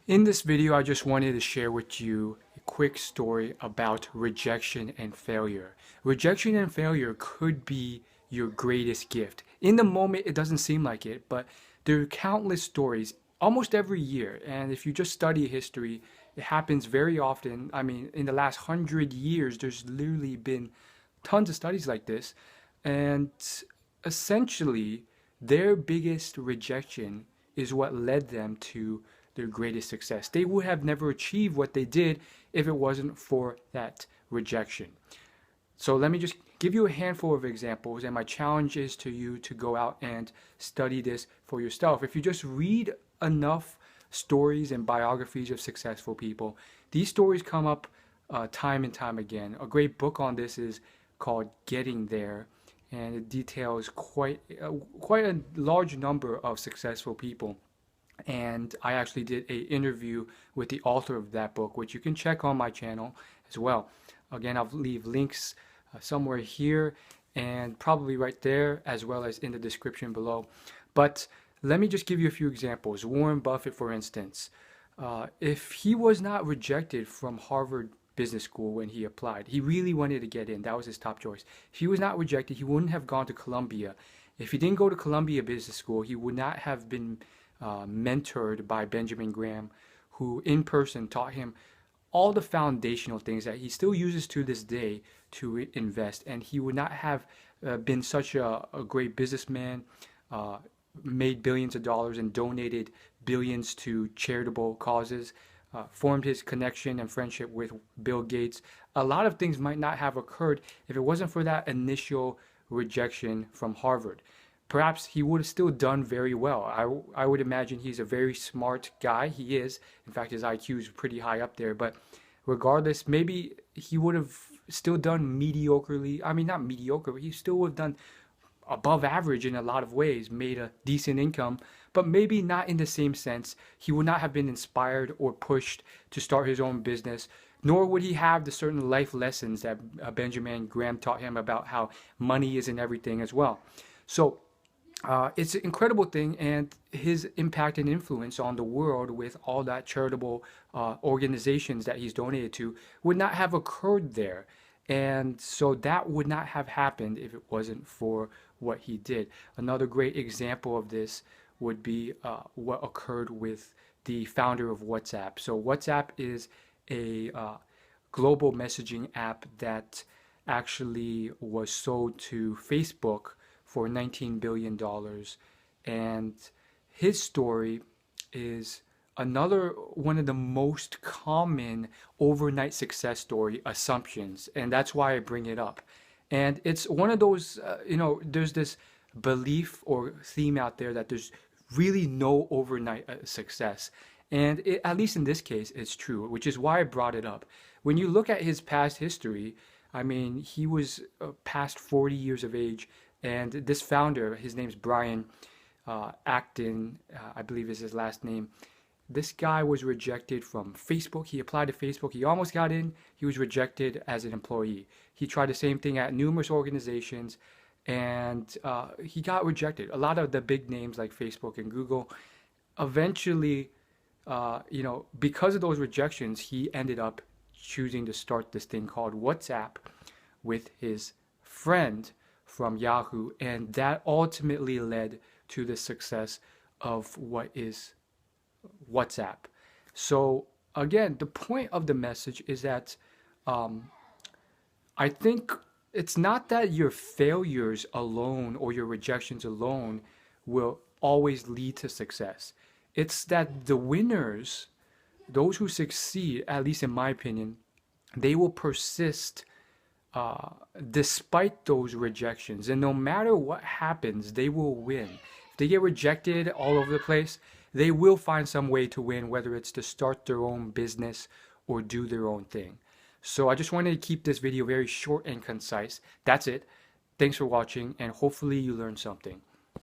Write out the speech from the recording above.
In this video, I just wanted to share with you a quick story about rejection and failure. Rejection and failure could be your greatest gift. In the moment, it doesn't seem like it, but there are countless stories almost every year. And if you just study history, it happens very often. I mean, in the last 100 years, there's literally been tons of studies like this. And essentially, their biggest rejection is what led them to their greatest success. They would have never achieved what they did if it wasn't for that rejection. So let me just give you a handful of examples, and my challenge is to you to go out and study this for yourself. If you just read enough stories and biographies of successful people, these stories come up time and time again. A great book on this is called Getting There, and it details quite a large number of successful people. And I actually did an interview with the author of that book, which you can check on my channel as well. Again, I'll leave links somewhere here and probably right there, as well as in the description below. But let me just give you a few examples. Warren Buffett, for instance, if he was not rejected from Harvard Business School when he applied, he really wanted to get in. That was his top choice. If he was not rejected, he wouldn't have gone to Columbia. If he didn't go to Columbia Business School, he would not have been mentored by Benjamin Graham, who in person taught him all the foundational things that he still uses to this day to invest. And he would not have been such a great businessman, made billions of dollars and donated billions to charitable causes, formed his connection and friendship with Bill Gates. A lot of things might not have occurred if it wasn't for that initial rejection from Harvard. Perhaps he would have still done very well. I would imagine he's a very smart guy. He is. In fact, his IQ is pretty high up there. But regardless, maybe he would have still done mediocrely. I mean, not mediocre, but he still would have done above average in a lot of ways, made a decent income, but maybe not in the same sense. He would not have been inspired or pushed to start his own business, nor would he have the certain life lessons that Benjamin Graham taught him about how money isn't everything as well. So, it's an incredible thing, and his impact and influence on the world with all that charitable organizations that he's donated to would not have occurred there. And so that would not have happened if it wasn't for what he did. Another great example of this would be what occurred with the founder of WhatsApp. So WhatsApp is a global messaging app that actually was sold to Facebook for $19 billion. And his story is another one of the most common overnight success story assumptions. And that's why I bring it up. And it's one of those, there's this belief or theme out there that there's really no overnight success. And at least in this case, it's true, which is why I brought it up. When you look at his past history, I mean, he was past 40 years of age. And this founder, his name's Brian Acton, I believe is his last name. This guy was rejected from Facebook. He applied to Facebook. He almost got in. He was rejected as an employee. He tried the same thing at numerous organizations, and he got rejected. A lot of the big names like Facebook and Google. Eventually, because of those rejections, he ended up choosing to start this thing called WhatsApp with his friend from Yahoo, and that ultimately led to the success of what is WhatsApp. So again, the point of the message is that I think it's not that your failures alone or your rejections alone will always lead to success. It's that the winners, those who succeed, at least in my opinion, they will persist despite those rejections, and no matter what happens, they will win. If they get rejected all over the place, they will find some way to win, whether it's to start their own business or do their own thing. So I just wanted to keep this video very short and concise. That's it. Thanks for watching, and hopefully you learned something.